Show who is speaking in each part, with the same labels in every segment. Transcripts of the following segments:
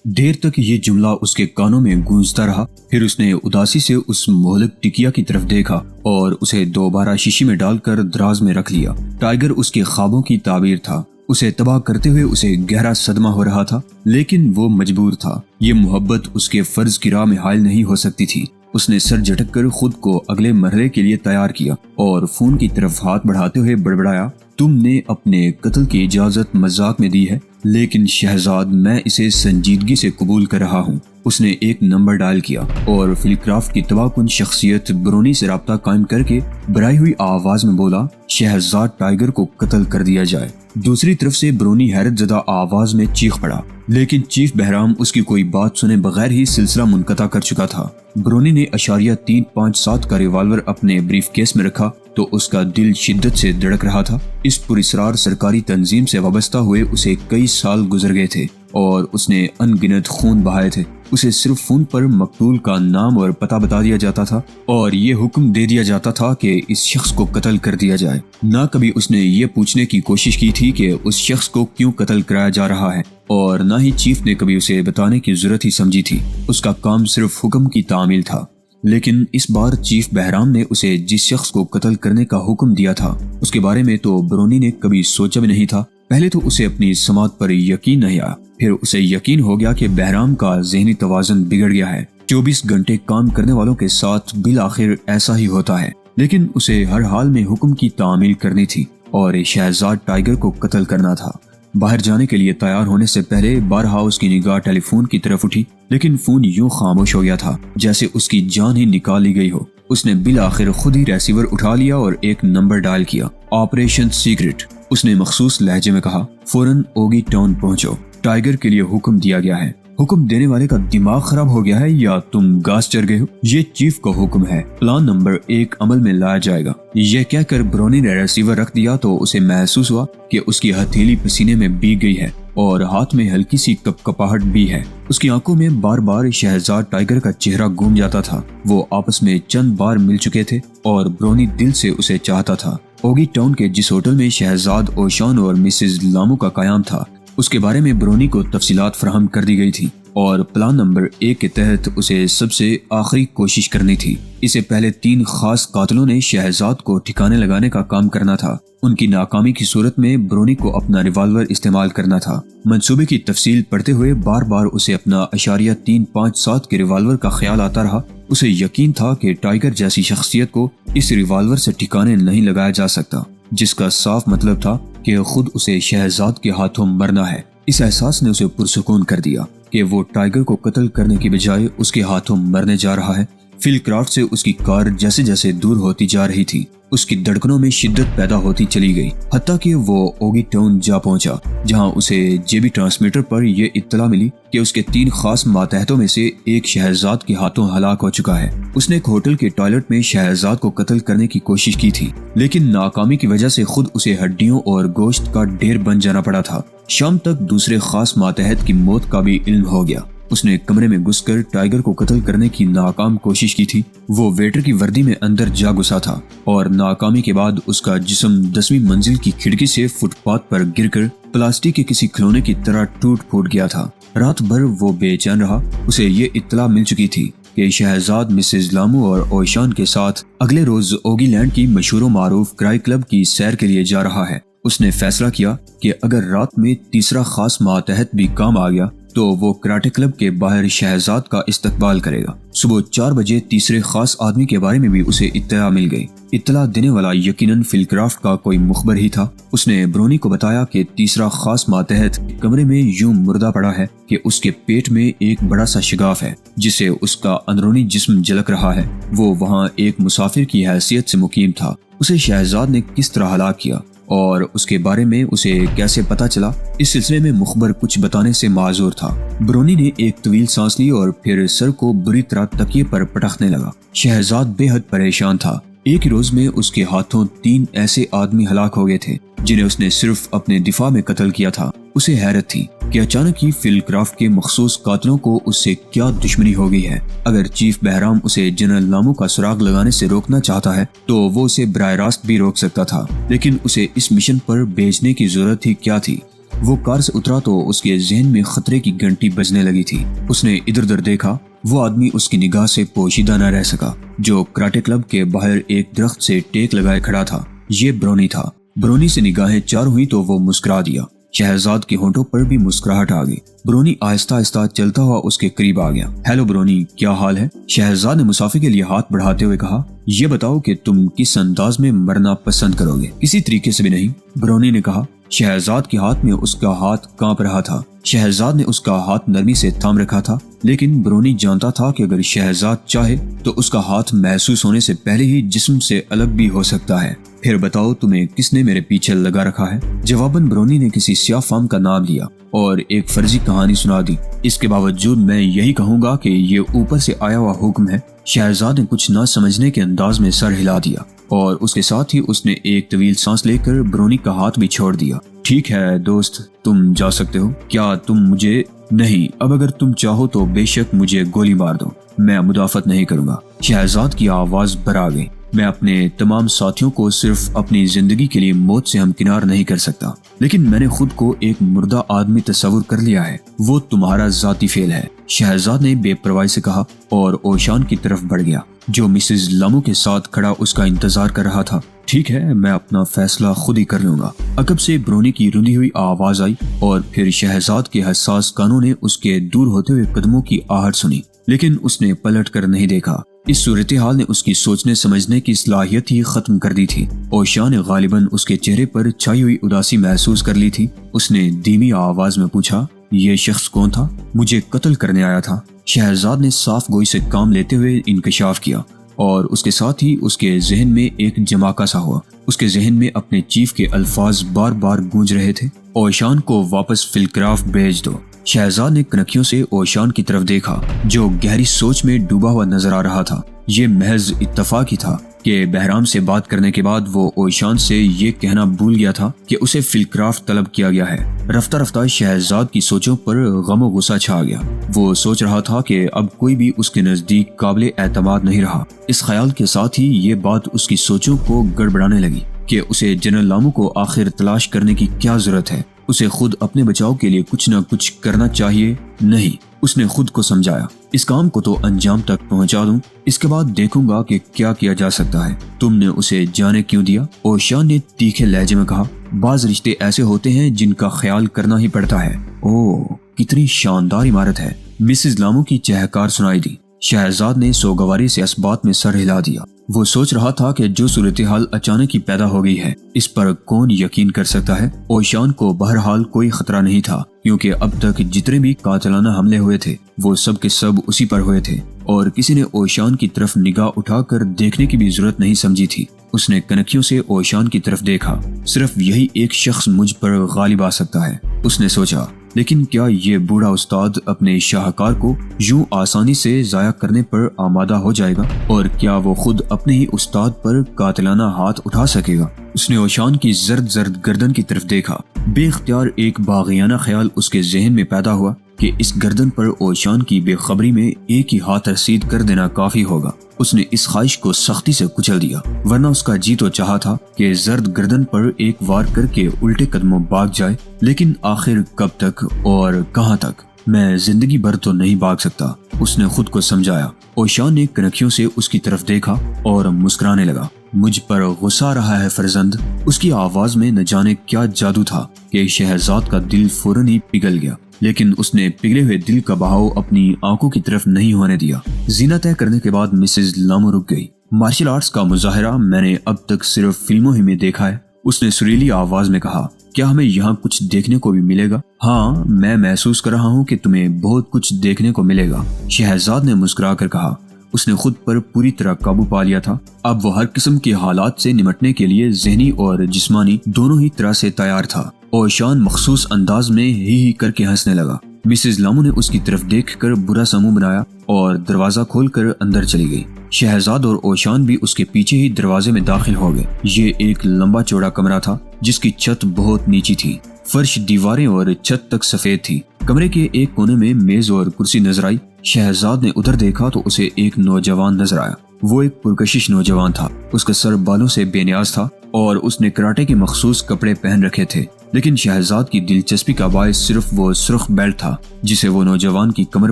Speaker 1: دیر تک یہ جملہ اس کے کانوں میں گونجتا رہا۔ پھر اس نے اداسی سے اس مہلک ٹکیا کی طرف دیکھا اور اسے دوبارہ شیشی میں ڈال کر دراز میں رکھ لیا۔ ٹائیگر اس کے خوابوں کی تعبیر تھا۔ اسے تباہ کرتے ہوئے اسے گہرا صدمہ ہو رہا تھا، لیکن وہ مجبور تھا۔ یہ محبت اس کے فرض کی راہ میں حائل نہیں ہو سکتی تھی۔ اس نے سر جھٹک کر خود کو اگلے مرحلے کے لیے تیار کیا اور فون کی طرف ہاتھ بڑھاتے ہوئے بڑبڑایا، تم نے اپنے قتل کی اجازت مذاق میں دی ہے، لیکن شہزاد میں اسے سنجیدگی سے قبول کر رہا ہوں۔ اس نے ایک نمبر ڈائل کیا اور فل کرافٹ کی تباہ کن شخصیت برونی سے رابطہ قائم کر کے برائی ہوئی آواز میں بولا، شہزاد ٹائیگر کو قتل کر دیا جائے۔ دوسری طرف سے برونی حیرت زدہ آواز میں چیخ پڑا، لیکن چیف بہرام اس کی کوئی بات سنے بغیر ہی سلسلہ منقطع کر چکا تھا۔ برونی نے #357 کا ریوالور اپنے بریف کیس میں رکھا تو اس کا دل شدت سے دھڑک رہا تھا۔ اس پراسرار سرکاری تنظیم سے وابستہ ہوئے اسے کئی سال گزر گئے تھے اور اس نے ان گنت خون بہائے تھے۔ اسے صرف فون پر مقتول کا نام اور پتہ بتا دیا جاتا تھا اور یہ حکم دے دیا جاتا تھا کہ اس شخص کو قتل کر دیا جائے۔ نہ کبھی اس نے یہ پوچھنے کی کوشش کی تھی کہ اس شخص کو کیوں قتل کرایا جا رہا ہے، اور نہ ہی چیف نے کبھی اسے بتانے کی ضرورت ہی سمجھی تھی۔ اس کا کام صرف حکم کی تعمیل تھا۔ لیکن اس بار چیف بہرام نے اسے جس شخص کو قتل کرنے کا حکم دیا تھا اس کے بارے میں تو برونی نے کبھی سوچا بھی نہیں تھا۔ پہلے تو اسے اپنی سماعت پر یقین نہیں آیا، پھر اسے یقین ہو گیا کہ بہرام کا ذہنی توازن بگڑ گیا ہے۔ 24 گھنٹے کام کرنے والوں کے ساتھ بالآخر ایسا ہی ہوتا ہے، لیکن اسے ہر حال میں حکم کی تعمیل کرنی تھی اور شہزاد ٹائیگر کو قتل کرنا تھا۔ باہر جانے کے لیے تیار ہونے سے پہلے بارہا اس کی نگاہ ٹیلی فون کی طرف اٹھی، لیکن فون یوں خاموش ہو گیا تھا جیسے اس کی جان ہی نکال لی گئی ہو۔ اس نے بالآخر خود ہی ریسیور اٹھا لیا اور ایک نمبر ڈائل کیا، آپریشن سیکرٹ۔ اس نے مخصوص لہجے میں کہا، فوراً اوگی ٹاؤن پہنچو، ٹائیگر کے لیے حکم دیا گیا ہے۔ حکم دینے والے کا دماغ خراب ہو گیا ہے یا تم گاس چڑھ گئے ہو؟ یہ چیف کا حکم ہے، پلان نمبر 1 عمل میں لایا جائے گا۔ یہ کہہ کر برونی نے ریسیور رکھ دیا تو اسے محسوس ہوا کہ اس کی ہتھیلی پسینے میں بھیگ گئی ہے اور ہاتھ میں ہلکی سی کپکپاہٹ بھی ہے۔ اس کی آنکھوں میں بار بار شہزاد ٹائیگر کا چہرہ گھوم جاتا تھا۔ وہ آپس میں چند بار مل چکے تھے اور برونی دل سے اسے چاہتا تھا۔ اوگی ٹاؤن کے جس ہوٹل میں شہزاد اوشان اور مسز لامو کا قیام تھا اس کے بارے میں برونی کو تفصیلات فراہم کر دی گئی تھی اور پلان نمبر 1 کے تحت اسے سب سے آخری کوشش کرنی تھی۔ اسے پہلے 3 خاص قاتلوں نے شہزاد کو ٹھکانے لگانے کا کام کرنا تھا۔ ان کی ناکامی کی صورت میں برونی کو اپنا ریوالور استعمال کرنا تھا۔ منصوبے کی تفصیل پڑھتے ہوئے بار بار اسے اپنا #357 کے ریوالور کا خیال آتا رہا۔ اسے یقین تھا کہ ٹائیگر جیسی شخصیت کو اس ریوالور سے ٹھکانے نہیں لگایا جا سکتا، جس کا صاف مطلب تھا کہ خود اسے شہزاد کے ہاتھوں مرنا ہے۔ اس احساس نے اسے پرسکون کر دیا کہ وہ ٹائیگر کو قتل کرنے کی بجائے اس کے ہاتھوں مرنے جا رہا ہے۔ فل کرافٹ سے اس کی کار جیسے جیسے دور ہوتی جا رہی تھی اس کی دھڑکنوں میں شدت پیدا ہوتی چلی گئی، حتیٰ کہ وہ اوگی ٹاؤن جا پہنچا جہاں اسے جیبی ٹرانسمیٹر پر یہ اطلاع ملی کہ اس کے 3 خاص ماتحتوں میں سے ایک شہزاد کے ہاتھوں ہلاک ہو چکا ہے۔ اس نے ایک ہوٹل کے ٹوائلٹ میں شہزاد کو قتل کرنے کی کوشش کی تھی، لیکن ناکامی کی وجہ سے خود اسے ہڈیوں اور گوشت کا ڈھیر بن جانا پڑا تھا۔ شام تک دوسرے خاص ماتحت کی موت کا بھی علم ہو گیا۔ اس نے کمرے میں گھس کر ٹائیگر کو قتل کرنے کی ناکام کوشش کی تھی۔ وہ ویٹر کی وردی میں اندر جا گھسا تھا اور ناکامی کے بعد اس کا جسم 10ویں منزل کی کھڑکی سے فٹ پاتھ پر گر کر پلاسٹک کے کسی کھلونے کی طرح ٹوٹ پھوٹ گیا تھا۔ رات بھر وہ بے چین رہا۔ اسے یہ اطلاع مل چکی تھی کہ شہزاد مسز لامو اور اوشان کے ساتھ اگلے روز اوگی لینڈ کی مشہور و معروف کرائے کلب کی سیر کے لیے جا رہا ہے۔ اس نے فیصلہ کیا کہ اگر رات میں تیسرا خاص ماتحت بھی کام آ گیا تو وہ کراٹے کلب کے باہر شہزاد کا استقبال کرے گا۔ صبح 4 بجے تیسرے خاص آدمی کے بارے میں بھی اسے اطلاع مل گئی۔ اطلاع دینے والا یقیناً فل کرافٹ کا کوئی مخبر ہی تھا۔ اس نے برونی کو بتایا کہ تیسرا خاص ماتحت کمرے میں یوں مردہ پڑا ہے کہ اس کے پیٹ میں ایک بڑا سا شگاف ہے جسے اس کا اندرونی جسم جھلک رہا ہے۔ وہ وہاں ایک مسافر کی حیثیت سے مقیم تھا۔ اسے شہزاد نے کس طرح ہلاک کیا اور اس کے بارے میں اسے کیسے پتا چلا، اس سلسلے میں مخبر کچھ بتانے سے معذور تھا۔ برونی نے ایک طویل سانس لی اور پھر سر کو بری طرح تکیے پر پٹکنے لگا۔ شہزاد بے حد پریشان تھا۔ ایک روز میں اس کے ہاتھوں 3 ایسے آدمی ہلاک ہو گئے تھے جنہیں اس نے صرف اپنے دفاع میں قتل کیا تھا۔ اسے حیرت تھی کہ اچانک ہی فل کرافٹ کے مخصوص قاتلوں کو اس سے کیا دشمنی ہو گئی ہے۔ اگر چیف بہرام اسے جنرل لامو کا سراغ لگانے سے روکنا چاہتا ہے تو وہ اسے براہ راست بھی روک سکتا تھا، لیکن اسے اس مشن پر بھیجنے کی ضرورت ہی کیا تھی؟ وہ کار سے اترا تو اس کے ذہن میں خطرے کی گھنٹی بجنے لگی تھی۔ اس نے ادھر ادھر دیکھا، وہ آدمی اس کی نگاہ سے پوشیدہ نہ رہ سکا جو کراٹے کلب کے باہر ایک درخت سے ٹیک لگائے کھڑا تھا۔ یہ برونی تھا۔ برونی سے نگاہیں چار ہوئی تو وہ مسکرا دیا۔ شہزاد کے ہونٹوں پر بھی مسکراہٹ آ گئی۔ برونی آہستہ آہستہ چلتا ہوا اس کے قریب آ گیا۔ ہیلو برونی، کیا حال ہے؟ شہزاد نے مسافر کے لیے ہاتھ بڑھاتے ہوئے کہا۔ یہ بتاؤ کہ تم کس انداز میں مرنا پسند کرو گے؟ کسی طریقے سے بھی نہیں، برونی نے کہا۔ شہزاد کے ہاتھ میں اس کا ہاتھ کانپ رہا تھا۔ شہزاد نے اس کا ہاتھ نرمی سے تھام رکھا تھا، لیکن برونی جانتا تھا کہ اگر شہزاد چاہے تو اس کا ہاتھ محسوس ہونے سے پہلے ہی جسم سے الگ بھی ہو سکتا ہے۔ پھر بتاؤ تمہیں کس نے میرے پیچھے لگا رکھا ہے؟ جواباً برونی نے کسی سیاہ فام کا نام لیا اور ایک فرضی کہانی سنا دی۔ اس کے باوجود میں یہی کہوں گا کہ یہ اوپر سے آیا ہوا حکم ہے۔ شہزاد نے کچھ نہ سمجھنے کے انداز میں سر ہلا دیا اور اس کے ساتھ ہی اس نے ایک طویل سانس لے کر برونی کا ہاتھ بھی چھوڑ دیا۔ ٹھیک ہے دوست، تم جا سکتے ہو۔ کیا تم مجھے؟ نہیں، اب اگر تم چاہو تو بے شک مجھے گولی مار دو، میں مدافعت نہیں کروں گا۔ شہزاد کی آواز بھر آ گئی۔ میں اپنے تمام ساتھیوں کو صرف اپنی زندگی کے لیے موت سے ہمکنار نہیں کر سکتا، لیکن میں نے خود کو ایک مردہ آدمی تصور کر لیا ہے۔ وہ تمہارا ذاتی فعل ہے، شہزاد نے بے پرواہی سے کہا اور اوشان کی طرف بڑھ گیا جو مسز لامو کے ساتھ کھڑا اس کا انتظار کر رہا تھا۔ ٹھیک ہے، میں اپنا فیصلہ خود ہی کر لوں گا۔ عقب سے برونی کی رندی ہوئی آواز آئی اور پھر شہزاد کے حساس کانوں نے اس کے دور ہوتے ہوئے قدموں کی آہٹ سنی، لیکن اس نے پلٹ کر نہیں دیکھا۔ اس صورتحال نے اس کی سوچنے سمجھنے کی صلاحیت ہی ختم کر دی تھی۔ اوشا نے غالباً اس کے چہرے پر چھائی ہوئی اداسی محسوس کر لی تھی۔ اس نے دھیمی آواز میں پوچھا، یہ شخص کون تھا؟ مجھے قتل کرنے آیا تھا۔ شہزاد نے صاف گوئی سے کام لیتے ہوئے انکشاف کیا اور اس کے ساتھ ہی اس کے ذہن میں ایک جماکہ سا ہوا۔ اس کے ذہن میں اپنے چیف کے الفاظ بار بار گونج رہے تھے، اوشان کو واپس فلکراف بھیج دو۔ شہزاد نے کنکھیوں سے اوشان کی طرف دیکھا جو گہری سوچ میں ڈوبا ہوا نظر آ رہا تھا۔ یہ محض اتفاق ہی تھا کہ بہرام سے بات کرنے کے بعد وہ اوشان سے یہ کہنا بھول گیا تھا کہ اسے فلکراف طلب کیا گیا ہے۔ رفتہ رفتہ شہزاد کی سوچوں پر غم و غصہ چھا گیا۔ وہ سوچ رہا تھا کہ اب کوئی بھی اس کے نزدیک قابل اعتماد نہیں رہا۔ اس خیال کے ساتھ ہی یہ بات اس کی سوچوں کو گڑبڑانے لگی کہ اسے جنرل لامو کو آخر تلاش کرنے کی کیا ضرورت ہے۔ اسے خود اپنے بچاؤ کے لیے کچھ نہ کچھ کرنا چاہیے۔ نہیں، اس نے خود کو سمجھایا، اس کام کو تو انجام تک پہنچا دوں، اس کے بعد دیکھوں گا کہ کیا کیا جا سکتا ہے۔ تم نے اسے جانے کیوں دیا؟ اوشان نے تیکھے لہجے میں کہا۔ بعض رشتے ایسے ہوتے ہیں جن کا خیال کرنا ہی پڑتا ہے۔ اوہ، کتنی شاندار عمارت ہے، مسز لامو کی چہکار سنائی دی۔ شہزاد نے سوگواری سے اس بات میں سر ہلا دیا۔ وہ سوچ رہا تھا کہ جو صورتحال اچانک ہی پیدا ہو گئی ہے اس پر کون یقین کر سکتا ہے۔ اوشان کو بہرحال کوئی خطرہ نہیں تھا کیونکہ اب تک جتنے بھی قاتلانہ حملے ہوئے تھے وہ سب کے سب اسی پر ہوئے تھے اور کسی نے اوشان کی طرف نگاہ اٹھا کر دیکھنے کی بھی ضرورت نہیں سمجھی تھی۔ اس نے کنکھیوں سے اوشان کی طرف دیکھا۔ صرف یہی ایک شخص مجھ پر غالب آ سکتا ہے، اس نے سوچا، لیکن کیا یہ بوڑھا استاد اپنے شاہکار کو یوں آسانی سے ضائع کرنے پر آمادہ ہو جائے گا؟ اور کیا وہ خود اپنے ہی استاد پر قاتلانہ ہاتھ اٹھا سکے گا؟ اس نے اوشان کی زرد زرد گردن کی طرف دیکھا۔ بے اختیار ایک باغیانہ خیال اس کے ذہن میں پیدا ہوا کہ اس گردن پر اوشان کی بے خبری میں ایک ہی ہاتھ رسید کر دینا کافی ہوگا۔ اس نے اس خواہش کو سختی سے کچل دیا، ورنہ اس کا جی تو چاہا تھا کہ زرد گردن پر ایک وار کر کے الٹے قدموں بھاگ جائے، لیکن آخر کب تک اور کہاں تک؟ میں زندگی بھر تو نہیں بھاگ سکتا، اس نے خود کو سمجھایا۔ اوشان نے کنکھیوں سے اس کی طرف دیکھا اور مسکرانے لگا۔ مجھ پر غصہ آ رہا ہے فرزند؟ اس کی آواز میں نہ جانے کیا جادو تھا کہ شہزاد کا دل فوراً ہی پگھل گیا، لیکن اس نے پگھلے ہوئے دل کا بہاؤ اپنی آنکھوں کی طرف نہیں ہونے دیا۔ زینہ طے کرنے کے بعد مسز لامو رک گئی۔ مارشل آرٹس کا مظاہرہ میں نے اب تک صرف فلموں ہی میں دیکھا ہے، اس نے سریلی آواز میں کہا۔ کیا ہمیں یہاں کچھ دیکھنے کو بھی ملے گا؟ ہاں، میں محسوس کر رہا ہوں کہ تمہیں بہت کچھ دیکھنے کو ملے گا، شہزاد نے مسکرا کر کہا۔ اس نے خود پر پوری طرح قابو پا لیا تھا۔ اب وہ ہر قسم کے حالات سے نمٹنے کے لیے ذہنی اور جسمانی دونوں ہی طرح سے تیار تھا۔ اوشان مخصوص انداز میں ہی کر کے ہنسنے لگا۔ مسز لامو نے اس کی طرف دیکھ کر برا سا منہ بنایا اور دروازہ کھول کر اندر چلی گئی۔ شہزاد اور اوشان بھی اس کے پیچھے ہی دروازے میں داخل ہو گئے۔ یہ ایک لمبا چوڑا کمرہ تھا جس کی چھت بہت نیچی تھی۔ فرش، دیواریں اور چھت تک سفید تھی۔ کمرے کے ایک کونے میں میز اور کرسی نظر آئی۔ شہزاد نے ادھر دیکھا تو اسے ایک نوجوان نظر آیا۔ وہ ایک پرکشش نوجوان تھا۔ اس کا سر بالوں سے بے نیاز تھا اور اس نے کراٹے کے مخصوص کپڑے پہن رکھے تھے۔ لیکن شہزاد کی دلچسپی کا باعث صرف وہ سرخ بیلٹ تھا جسے وہ نوجوان کی کمر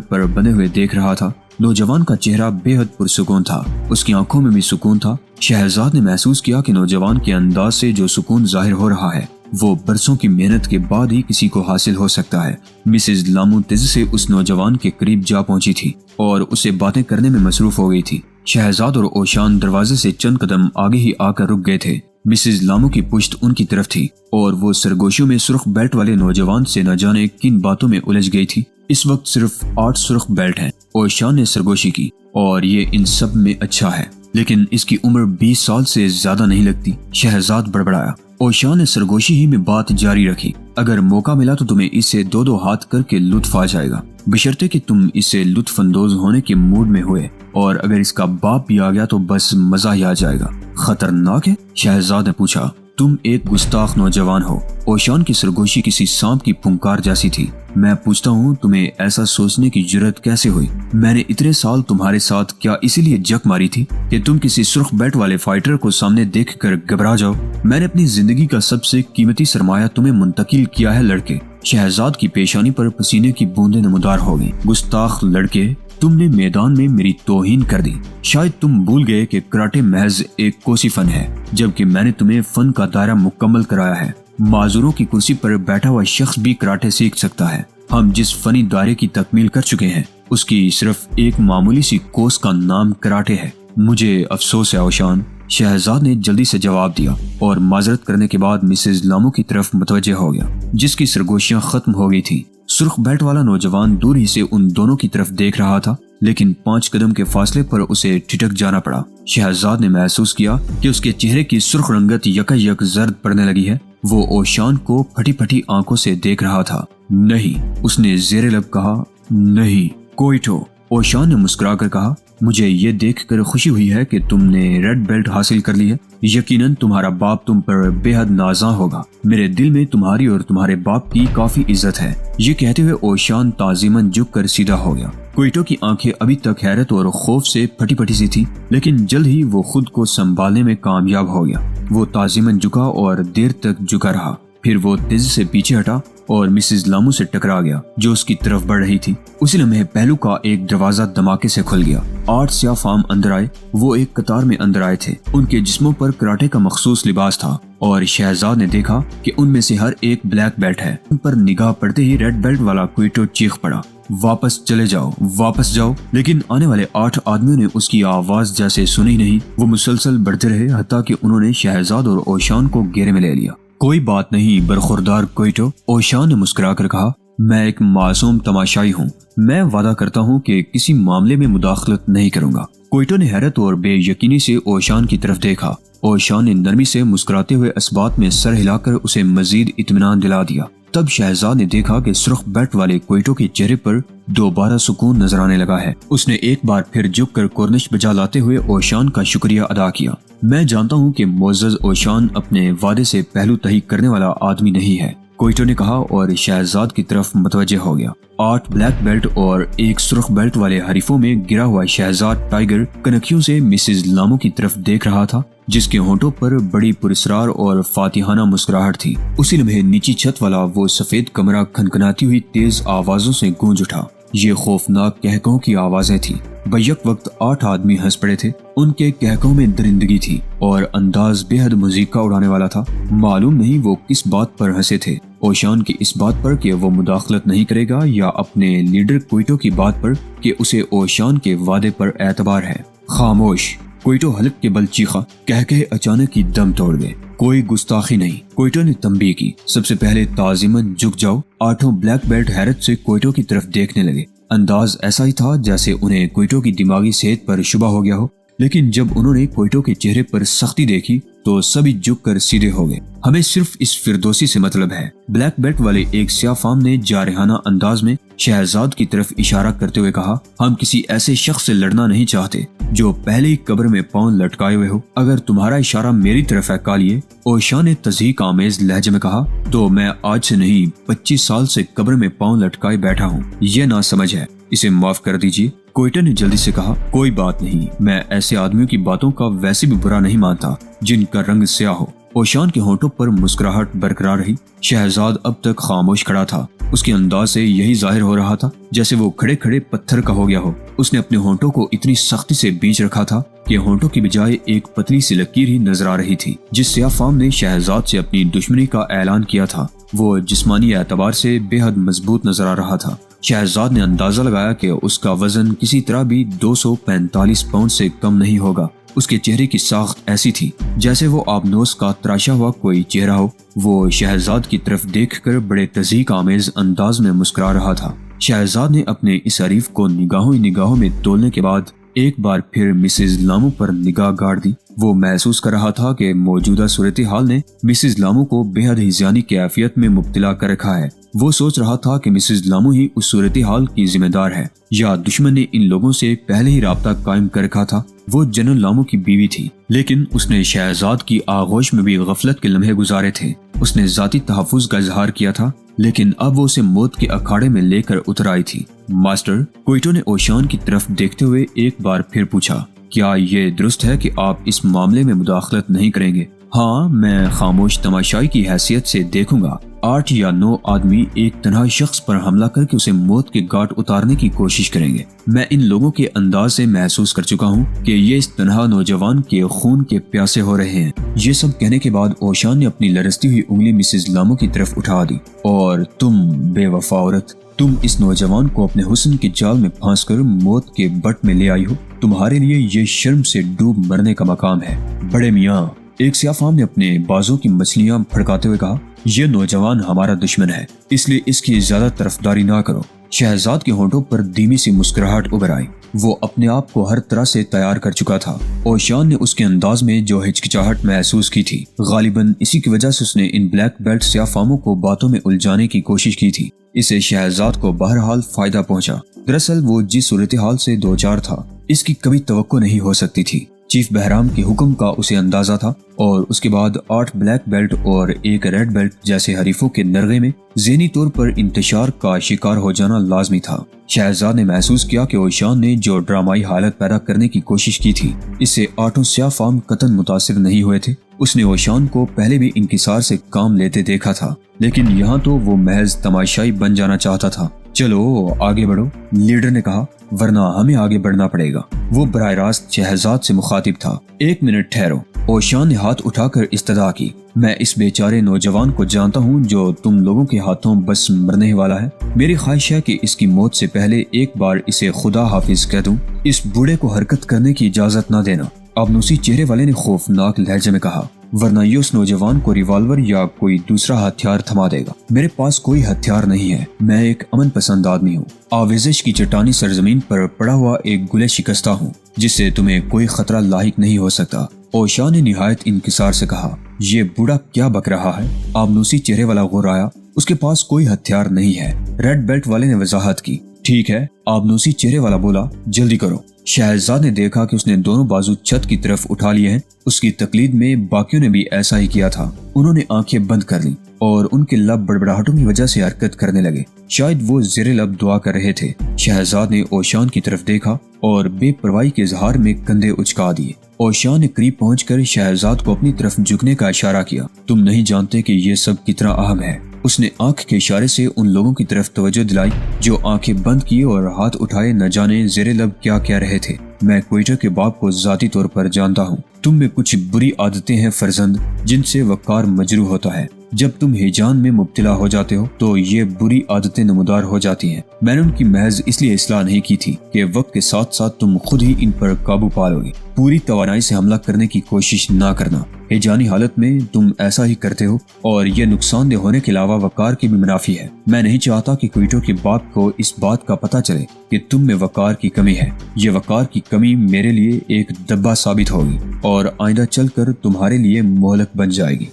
Speaker 1: پر بندھے ہوئے دیکھ رہا تھا۔ نوجوان کا چہرہ بے حد پرسکون تھا، اس کی آنکھوں میں بھی سکون تھا۔ شہزاد نے محسوس کیا کہ نوجوان کے انداز سے جو سکون ظاہر ہو رہا ہے وہ برسوں کی محنت کے بعد ہی کسی کو حاصل ہو سکتا ہے۔ مسز لامو تیزی سے اس نوجوان کے قریب جا پہنچی تھی اور اسے باتیں کرنے میں مصروف ہو گئی تھی۔ شہزاد اور اوشان دروازے سے چند قدم آگے ہی آ کر رک گئے تھے۔ مسز لامو کی پشت ان کی طرف تھی اور وہ سرگوشیوں میں سرخ بیلٹ والے نوجوان سے نہ جانے کن باتوں میں الجھ گئی تھی۔ اس وقت صرف 8 سرخ بیلٹ ہیں، اوشان نے سرگوشی کی، اور یہ ان سب میں اچھا ہے، لیکن اس کی عمر 20 سال سے زیادہ نہیں لگتی۔ شہزاد بڑبڑایا۔ اوشان نے سرگوشی ہی میں بات جاری رکھی۔ اگر موقع ملا تو تمہیں اس سے 2 ہاتھ کر کے لطف آ جائے گا، بشرطے کہ تم اس سے لطف اندوز ہونے کے موڈ میں ہوئے، اور اگر اس کا باپ بھی آ گیا تو بس مزہ ہی آ جائے گا۔ خطرناک ہے؟ شہزاد نے پوچھا۔ تم ایک گستاخ نوجوان ہو۔ اوشان کی سرگوشی کسی سانپ کی پھنکار جیسی تھی۔ میں پوچھتا ہوں تمہیں ایسا سوچنے کی جرت کیسے ہوئی؟ میں نے اتنے سال تمہارے ساتھ کیا اسی لیے جک ماری تھی کہ تم کسی سرخ بیلٹ والے فائٹر کو سامنے دیکھ کر گھبرا جاؤ؟ میں نے اپنی زندگی کا سب سے قیمتی سرمایہ تمہیں منتقل کیا ہے لڑکے۔ شہزاد کی پیشانی پر پسینے کی بوندیں نمودار ہو گئیں۔ گستاخ لڑکے، تم نے میدان میں میری توہین کر دی۔ شاید تم بھول گئے کہ کراٹے محض ایک کوسی فن ہے، جبکہ میں نے تمہیں فن کا دائرہ مکمل کرایا ہے۔ معذوروں کی کرسی پر بیٹھا ہوا شخص بھی کراٹے سیکھ سکتا ہے۔ ہم جس فنی دائرے کی تکمیل کر چکے ہیں اس کی صرف ایک معمولی سی کوس کا نام کراٹے ہے۔ مجھے افسوس ہے اوشان، شہزاد نے جلدی سے جواب دیا، اور معذرت کرنے کے بعد مسز لامو کی طرف متوجہ ہو گیا جس کی سرگوشیاں ختم ہو گئی تھیں۔ سرخ بیلٹ والا نوجوان دور ہی سے ان دونوں کی طرف دیکھ رہا تھا، لیکن 5 قدم کے فاصلے پر اسے ٹھٹک جانا پڑا۔ شہزاد نے محسوس کیا کہ اس کے چہرے کی سرخ رنگت یک زرد پڑنے لگی ہے۔ وہ اوشان کو پھٹی پھٹی آنکھوں سے دیکھ رہا تھا۔ نہیں، اس نے زیر لب کہا، نہیں کوئٹو۔ اوشان نے مسکرا کر کہا، مجھے یہ دیکھ کر خوشی ہوئی ہے کہ تم نے ریڈ بیلٹ حاصل کر لی ہے۔ یقیناً تمہارا باپ تم پر بے حد نازاں ہوگا۔ میرے دل میں تمہاری اور تمہارے باپ کی کافی عزت ہے۔ یہ کہتے ہوئے اوشان تعظیماً جھک کر سیدھا ہو گیا۔ کوئٹو کی آنکھیں ابھی تک حیرت اور خوف سے پھٹی پھٹی سی تھی، لیکن جلد ہی وہ خود کو سنبھالنے میں کامیاب ہو گیا۔ وہ تعظیماً جھکا اور دیر تک جھکا رہا، پھر وہ تیزی سے پیچھے ہٹا اور مسز لامو سے ٹکرا گیا جو اس کی طرف بڑھ رہی تھی۔ اسی لمحے پہلو کا ایک دروازہ دھماکے سے کھل گیا۔ 8 سیاہ فام اندر آئے۔ وہ ایک قطار میں اندر آئے تھے۔ ان کے جسموں پر کراٹے کا مخصوص لباس تھا، اور شہزاد نے دیکھا کہ ان میں سے ہر ایک بلیک بیلٹ ہے۔ ان پر نگاہ پڑتے ہی ریڈ بیلٹ والا کوئٹو چیخ پڑا، واپس چلے جاؤ، واپس جاؤ۔ لیکن آنے والے 8 آدمیوں نے اس کی آواز جیسے سنی نہیں۔ وہ مسلسل بڑھتے رہے حتیٰ کہ انہوں نے شہزاد اور اوشان کو گھیرے میں لے لیا۔ کوئی بات نہیں برخوردار کوئٹو، اوشان نے مسکرا کر کہا، میں ایک معصوم تماشائی ہوں۔ میں وعدہ کرتا ہوں کہ کسی معاملے میں مداخلت نہیں کروں گا۔ کوئٹو نے حیرت اور بے یقینی سے اوشان کی طرف دیکھا۔ اوشان نے نرمی سے مسکراتے ہوئے اسبات میں سر ہلا کر اسے مزید اطمینان دلا دیا۔ تب شہزاد نے دیکھا کہ سرخ بیلٹ والے کوئٹو کے چہرے پر دوبارہ سکون نظر آنے لگا ہے۔ اس نے ایک بار پھر جھک کر کورنش بجا لاتے ہوئے اوشان کا شکریہ ادا کیا۔ میں جانتا ہوں کہ معزز اوشان اپنے وعدے سے پہلو تہی کرنے والا آدمی نہیں ہے، کوئٹو نے کہا اور شہزاد کی طرف متوجہ ہو گیا۔ 8 بلیک بیلٹ اور ایک سرخ بیلٹ والے حریفوں میں گرا ہوا شہزاد ٹائیگر کنکھیوں سے مسز لامو کی طرف دیکھ رہا تھا، جس کے ہونٹوں پر بڑی پراسرار اور فاتحانہ مسکراہٹ تھی۔ اسی لمحے نیچی چھت والا وہ سفید کمرہ کھنکھناتی ہوئی تیز آوازوں سے گونج اٹھا۔ یہ خوفناک کہکہوں کی آوازیں تھیں۔ بیک وقت 8 آدمی ہنس پڑے تھے۔ ان کے کہکہوں میں درندگی تھی اور انداز بے حد موسیقی اڑانے والا تھا۔ معلوم نہیں وہ کس بات پر ہنسے تھے، اوشان کی اس بات پر کہ وہ مداخلت نہیں کرے گا، یا اپنے لیڈر کوئٹو کی بات پر کہ اسے اوشان کے وعدے پر اعتبار ہے۔ خاموش، کوئٹو حلق کے بل چیخا۔ کہکہے اچانک ہی دم توڑ گئے۔ کوئی گستاخی نہیں، کوئٹو نے تنبیہ کی۔ سب سے پہلے تعظیماً جھک جاؤ۔ 8 بلیک بیلٹ حیرت سے کوئٹو کی طرف دیکھنے لگے۔ انداز ایسا ہی تھا جیسے انہیں کوئٹو کی دماغی صحت پر شبہ ہو گیا ہو، لیکن جب انہوں نے کوئٹو کے چہرے پر سختی دیکھی تو سبھی جھک کر سیدھے ہو گئے۔ ہمیں صرف اس فردوسی سے مطلب ہے، بلیک بیلٹ والے ایک سیاہ فام نے جارحانہ انداز میں شہزاد کی طرف اشارہ کرتے ہوئے کہا، ہم کسی ایسے شخص سے لڑنا نہیں چاہتے جو پہلے ہی قبر میں پاؤں لٹکائے ہوئے ہو۔ اگر تمہارا اشارہ میری طرف ہے کالیے، اوشان نے تضحیک آمیز لہجے میں کہا، تو میں آج سے نہیں 25 سال سے قبر میں پاؤں لٹکائے بیٹھا ہوں۔ یہ نہ سمجھ ہے، اسے معاف کر دیجیے۔ کوئٹو نے جلدی سے کہا، کوئی بات نہیں، میں ایسے آدمیوں کی باتوں کا ویسے بھی برا نہیں مانتا جن کا رنگ سیاہ ہو۔ اوشان کے ہونٹوں پر مسکراہٹ برقرار رہی۔ شہزاد اب تک خاموش کھڑا تھا۔ اس کے انداز سے یہی ظاہر ہو رہا تھا جیسے وہ کھڑے کھڑے پتھر کا ہو گیا ہو۔ اس نے اپنے ہونٹوں کو اتنی سختی سے بیچ رکھا تھا کہ ہونٹوں کی بجائے ایک پتلی سی لکیر ہی نظر آ رہی تھی۔ جس سیاہ فام نے شہزاد سے اپنی دشمنی کا اعلان کیا تھا وہ جسمانی اعتبار سے بے حد مضبوط نظر آ رہا تھا۔ شہزاد نے اندازہ لگایا کہ اس کا وزن کسی طرح بھی 245 پاؤنڈ سے کم نہیں ہوگا۔ اس کے چہرے کی ساخت ایسی تھی جیسے وہ آبنوس کا تراشا ہوا کوئی چہرہ ہو۔ وہ شہزاد کی طرف دیکھ کر بڑے تضحیک آمیز انداز میں مسکرا رہا تھا۔ شہزاد نے اپنے اس حریف کو نگاہوں میں تولنے کے بعد ایک بار پھر مسز لامو پر نگاہ گاڑ دی۔ وہ محسوس کر رہا تھا کہ موجودہ صورتحال نے مسز لامو کو بے حد ہیجانی کیفیت میں مبتلا کر رکھا ہے۔ وہ سوچ رہا تھا کہ مسز لامو ہی اس صورتحال کی ذمہ دار ہے یا دشمن نے ان لوگوں سے پہلے ہی رابطہ قائم کر رکھا تھا۔ وہ جنرل لامو کی بیوی تھی لیکن اس نے شہزاد کی آغوش میں بھی غفلت کے لمحے گزارے تھے۔ اس نے ذاتی تحفظ کا اظہار کیا تھا لیکن اب وہ اسے موت کے اکھاڑے میں لے کر اتر آئی تھی۔ ماسٹر، کوئٹو نے اوشان کی طرف دیکھتے ہوئے ایک بار پھر پوچھا، کیا یہ درست ہے کہ آپ اس معاملے میں مداخلت نہیں کریں گے؟ ہاں، میں خاموش تماشائی کی حیثیت سے دیکھوں گا۔ 8 یا 9 آدمی ایک تنہا شخص پر حملہ کر کے اسے موت کے گھاٹ اتارنے کی کوشش کریں گے۔ میں ان لوگوں کے انداز سے محسوس کر چکا ہوں کہ یہ اس تنہا نوجوان کے خون کے پیاسے ہو رہے ہیں۔ یہ سب کہنے کے بعد اوشان نے اپنی لرزتی ہوئی انگلی مسز لامو کی طرف اٹھا دی۔ اور تم بے وفا عورت، تم اس نوجوان کو اپنے حسن کے جال میں پھانس کر موت کے بٹ میں لے آئی ہو۔ تمہارے لیے یہ شرم سے ڈوب مرنے کا مقام ہے۔ بڑے میاں، ایک سیاہ فام نے اپنے بازو کی مچھلیاں پھڑکاتے ہوئے کہا، یہ نوجوان ہمارا دشمن ہے، اس لیے اس کی زیادہ طرفداری نہ کرو۔ شہزاد کے ہونٹوں پر دھیمی سی مسکراہٹ ابھر آئی۔ وہ اپنے آپ کو ہر طرح سے تیار کر چکا تھا۔ اوشان نے اس کے انداز میں جو ہچکچاہٹ محسوس کی تھی، غالباً اسی کی وجہ سے اس نے ان بلیک بیلٹ سیاہ فاموں کو باتوں میں الجھانے کی کوشش کی تھی۔ اسے شہزاد کو بہرحال فائدہ پہنچا۔ دراصل وہ جس صورتحال سے دوچار تھا اس کی کبھی توقع نہیں ہو سکتی تھی۔ چیف بہرام کے حکم کا اسے اندازہ تھا اور اس کے بعد 8 بلیک بیلٹ اور 1 ریڈ بیلٹ جیسے حریفوں کے نرغے میں ذہنی طور پر انتشار کا شکار ہو جانا لازمی تھا۔ شہزاد نے محسوس کیا کہ اوشان نے جو ڈرامائی حالت پیدا کرنے کی کوشش کی تھی اس سے 8 سیاہ فام قطعاً متاثر نہیں ہوئے تھے۔ اس نے اوشان کو پہلے بھی انکسار سے کام لیتے دیکھا تھا لیکن یہاں تو وہ محض تماشائی بن جانا چاہتا تھا۔ چلو آگے بڑھو، لیڈر نے کہا، ورنہ ہمیں آگے بڑھنا پڑے گا۔ وہ براہ راست شہزاد سے مخاطب تھا۔ 1 منٹ ٹھہرو، اوشان نے ہاتھ اٹھا کر استدعا کی۔ میں اس بیچارے نوجوان کو جانتا ہوں جو تم لوگوں کے ہاتھوں بس مرنے والا ہے۔ میری خواہش ہے کہ اس کی موت سے پہلے ایک بار اسے خدا حافظ کہہ دوں۔ اس بوڑھے کو حرکت کرنے کی اجازت نہ دینا۔ آبنوسی چہرے والے نے خوفناک لہجے میں کہا، ورنہ یہ اس نوجوان کو ریوالور یا کوئی دوسرا ہتھیار تھما دے گا۔ میرے پاس کوئی ہتھیار نہیں ہے، میں ایک امن پسند آدمی ہوں، آویزش کی چٹانی سرزمین پر پڑا ہوا ایک گلے شکستہ ہوں جس سے تمہیں کوئی خطرہ لاحق نہیں ہو سکتا۔ اوشان نے نہایت انکسار سے کہا، یہ بوڑھا کیا بک رہا ہے؟ آبنوسی چہرے والا غرایا، اس کے پاس کوئی ہتھیار نہیں ہے۔ ریڈ بیلٹ والے نے وضاحت کی، ٹھیک ہے، آبنوسی چہرے والا بولا، جلدی کرو۔ شہزاد نے دیکھا کہ اس نے دونوں بازو چھت کی طرف اٹھا لیے ہیں۔ اس کی تقلید میں باقیوں نے بھی ایسا ہی کیا تھا۔ انہوں نے آنکھیں بند کر لیں اور ان کے لب بڑبڑاہٹوں کی وجہ سے حرکت کرنے لگے، شاید وہ زیر لب دعا کر رہے تھے۔ شہزاد نے اوشان کی طرف دیکھا اور بے پرواہی کے اظہار میں کندھے اچکا دیے۔ اوشان نے قریب پہنچ کر شہزاد کو اپنی طرف جھکنے کا اشارہ کیا۔ تم نہیں جانتے کہ یہ سب کتنا اہم ہے۔ اس نے آنکھ کے اشارے سے ان لوگوں کی طرف توجہ دلائی جو آنکھیں بند کیے اور ہاتھ اٹھائے نہ جانے زیر لب کیا کہہ رہے تھے۔ میں کوئٹہ کے باپ کو ذاتی طور پر جانتا ہوں۔ تم میں کچھ بری عادتیں ہیں فرزند جن سے وقار مجروح ہوتا ہے۔ جب تم ہیجان میں مبتلا ہو جاتے ہو تو یہ بری عادتیں نمودار ہو جاتی ہیں۔ میں نے ان کی محض اس لیے اصلاح نہیں کی تھی کہ وقت کے ساتھ ساتھ تم خود ہی ان پر قابو پا لو گے۔ پوری توانائی سے حملہ کرنے کی کوشش نہ کرنا۔ ہیجانی حالت میں تم ایسا ہی کرتے ہو اور یہ نقصان دہ ہونے کے علاوہ وقار کی بھی منافی ہے۔ میں نہیں چاہتا کہ کوئٹو کے باپ کو اس بات کا پتہ چلے کہ تم میں وقار کی کمی ہے۔ یہ وقار کی کمی میرے لیے ایک دبا ثابت ہوگی اور آئندہ چل کر تمہارے لیے مہلک بن جائے گی۔